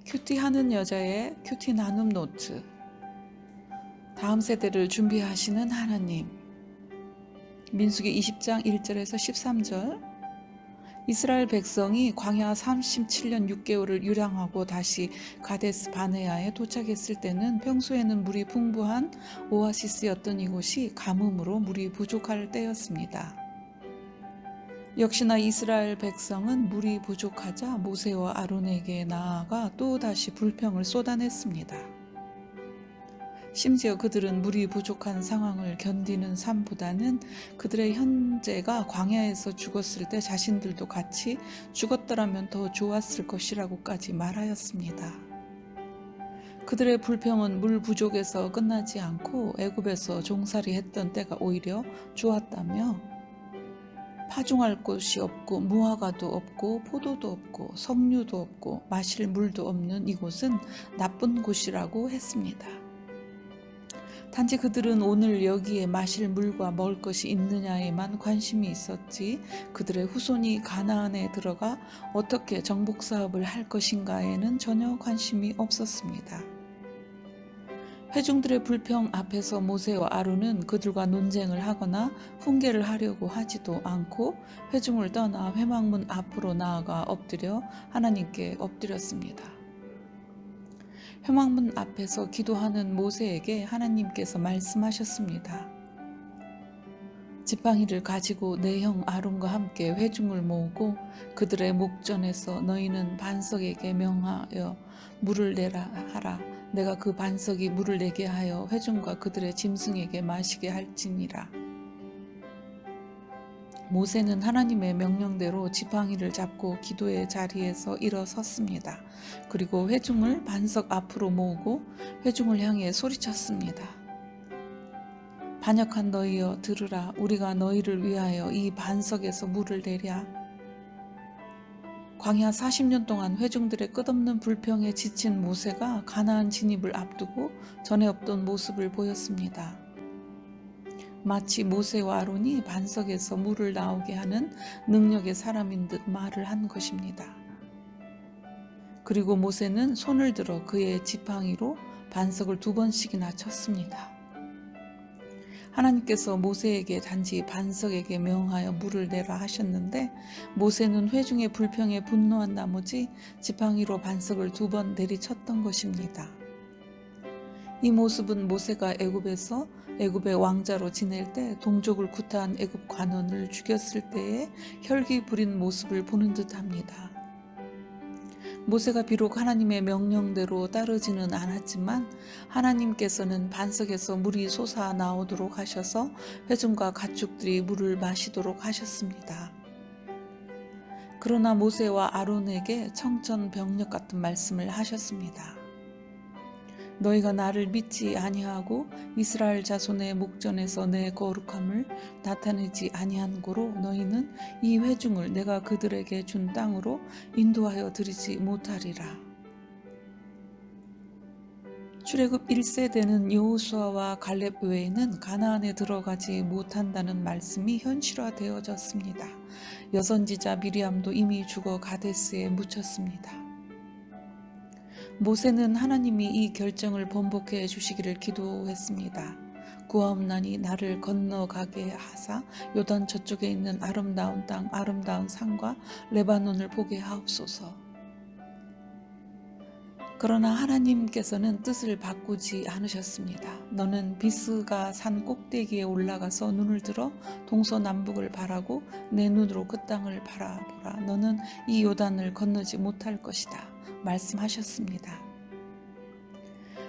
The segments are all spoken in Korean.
큐티하는 여자의 큐티 나눔 노트. 다음 세대를 준비하시는 하나님. 민수기 20장 1절에서 13절. 이스라엘 백성이 광야 37년 6개월을 유랑하고 다시 가데스 바네아에 도착했을 때는 평소에는 물이 풍부한 오아시스였던 이곳이 가뭄으로 물이 부족할 때였습니다. 역시나 이스라엘 백성은 물이 부족하자 모세와 아론에게 나아가 또다시 불평을 쏟아냈습니다. 심지어 그들은 물이 부족한 상황을 견디는 삶보다는 그들의 현재가 광야에서 죽었을 때 자신들도 같이 죽었더라면 더 좋았을 것이라고까지 말하였습니다. 그들의 불평은 물 부족에서 끝나지 않고 애굽에서 종살이했던 때가 오히려 좋았다며 파종할 곳이 없고 무화과도 없고 포도도 없고 석류도 없고 마실 물도 없는 이곳은 나쁜 곳이라고 했습니다. 단지 그들은 오늘 여기에 마실 물과 먹을 것이 있느냐에만 관심이 있었지 그들의 후손이 가나안에 들어가 어떻게 정복 사업을 할 것인가에는 전혀 관심이 없었습니다. 회중들의 불평 앞에서 모세와 아론은 그들과 논쟁을 하거나 훈계를 하려고 하지도 않고 회중을 떠나 회막문 앞으로 나아가 엎드려 하나님께 엎드렸습니다. 회막문 앞에서 기도하는 모세에게 하나님께서 말씀하셨습니다. 지팡이를 가지고 내 형 아론과 함께 회중을 모으고 그들의 목전에서 너희는 반석에게 명하여 물을 내라 하라. 내가 그 반석이 물을 내게 하여 회중과 그들의 짐승에게 마시게 할지니라. 모세는 하나님의 명령대로 지팡이를 잡고 기도의 자리에서 일어섰습니다. 그리고 회중을 반석 앞으로 모으고 회중을 향해 소리쳤습니다. 반역한 너희여 들으라. 우리가 너희를 위하여 이 반석에서 물을 내랴. 광야 40년 동안 회중들의 끝없는 불평에 지친 모세가 가나안 진입을 앞두고 전에 없던 모습을 보였습니다. 마치 모세와 아론이 반석에서 물을 나오게 하는 능력의 사람인 듯 말을 한 것입니다. 그리고 모세는 손을 들어 그의 지팡이로 반석을 2번씩이나 쳤습니다. 하나님께서 모세에게 단지 반석에게 명하여 물을 내라 하셨는데 모세는 회중의 불평에 분노한 나머지 지팡이로 반석을 2번 내리쳤던 것입니다. 이 모습은 모세가 애굽의 왕자로 지낼 때 동족을 구타한 애굽 관원을 죽였을 때의 혈기 부린 모습을 보는 듯합니다. 모세가 비록 하나님의 명령대로 따르지는 않았지만 하나님께서는 반석에서 물이 솟아 나오도록 하셔서 회중과 가축들이 물을 마시도록 하셨습니다. 그러나 모세와 아론에게 청천벽력 같은 말씀을 하셨습니다. 너희가 나를 믿지 아니하고 이스라엘 자손의 목전에서 내 거룩함을 나타내지 아니한 고로 너희는 이 회중을 내가 그들에게 준 땅으로 인도하여 드리지 못하리라. 출애굽 1세대는 여호수아와 갈렙 외에는 가나안에 들어가지 못한다는 말씀이 현실화되어졌습니다. 여선지자 미리암도 이미 죽어 가데스에 묻혔습니다. 모세는 하나님이 이 결정을 번복해 주시기를 기도했습니다. 구하옵나니 나를 건너가게 하사 요단 저쪽에 있는 아름다운 땅 아름다운 산과 레바논을 보게 하옵소서. 그러나 하나님께서는 뜻을 바꾸지 않으셨습니다. 너는 비스가 산 꼭대기에 올라가서 눈을 들어 동서남북을 바라고 내 눈으로 그 땅을 바라보라. 너는 이 요단을 건너지 못할 것이다. 말씀하셨습니다.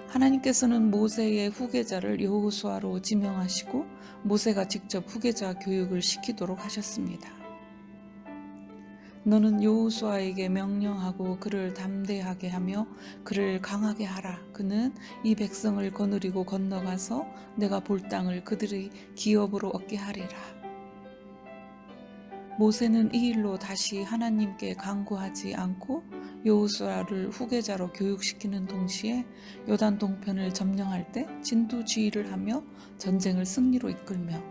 하나님께서는 모세의 후계자를 여호수아로 지명하시고 모세가 직접 후계자 교육을 시키도록 하셨습니다. 너는 여호수아에게 명령하고 그를 담대하게 하며 그를 강하게 하라. 그는 이 백성을 거느리고 건너가서 내가 볼 땅을 그들의 기업으로 얻게 하리라. 모세는 이 일로 다시 하나님께 간구하지 않고 여호수아를 후계자로 교육시키는 동시에 요단 동편을 점령할 때 진두지휘를 하며 전쟁을 승리로 이끌며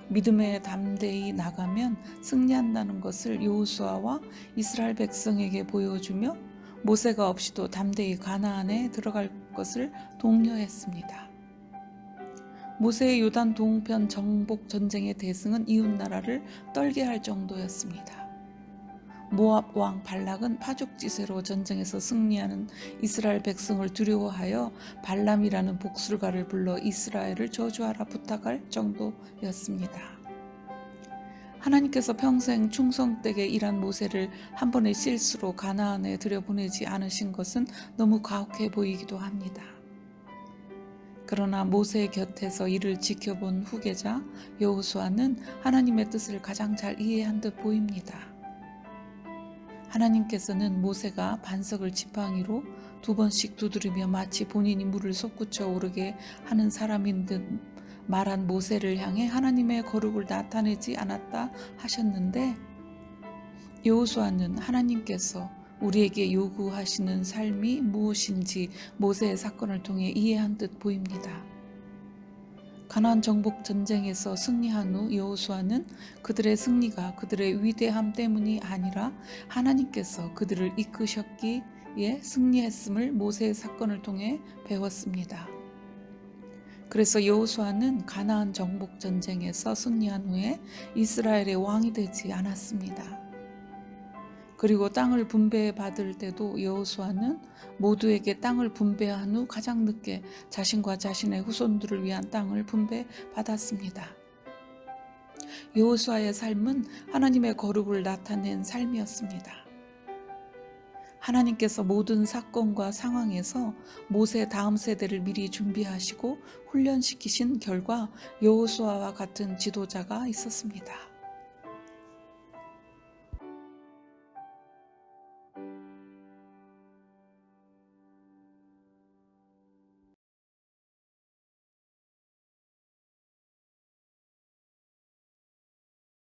믿음에 담대히 나가면 승리한다는 것을 여호수아와 이스라엘 백성에게 보여주며 모세가 없이도 담대히 가나안에 들어갈 것을 독려했습니다. 모세의 요단 동편 정복 전쟁의 대승은 이웃 나라를 떨게 할 정도였습니다. 모압 왕 발락은 파죽지세로 전쟁에서 승리하는 이스라엘 백성을 두려워하여 발람이라는 복술가를 불러 이스라엘을 저주하라 부탁할 정도였습니다. 하나님께서 평생 충성되게 일한 모세를 한 번의 실수로 가나안에 들여보내지 않으신 것은 너무 가혹해 보이기도 합니다. 그러나 모세의 곁에서 이를 지켜본 후계자 여호수아는 하나님의 뜻을 가장 잘 이해한 듯 보입니다. 하나님께서는 모세가 반석을 지팡이로 2번씩 두드리며 마치 본인이 물을 솟구쳐 오르게 하는 사람인 듯 말한 모세를 향해 하나님의 거룩을 나타내지 않았다 하셨는데, 여호수아는 하나님께서 우리에게 요구하시는 삶이 무엇인지 모세의 사건을 통해 이해한 듯 보입니다. 가나안 정복 전쟁에서 승리한 후 여호수아는 그들의 승리가 그들의 위대함 때문이 아니라 하나님께서 그들을 이끄셨기에 승리했음을 모세의 사건을 통해 배웠습니다. 그래서 여호수아는 가나안 정복 전쟁에서 승리한 후에 이스라엘의 왕이 되지 않았습니다. 그리고 땅을 분배받을 때도 여호수아는 모두에게 땅을 분배한 후 가장 늦게 자신과 자신의 후손들을 위한 땅을 분배받았습니다. 여호수아의 삶은 하나님의 거룩을 나타낸 삶이었습니다. 하나님께서 모든 사건과 상황에서 모세 다음 세대를 미리 준비하시고 훈련시키신 결과 여호수아와 같은 지도자가 있었습니다.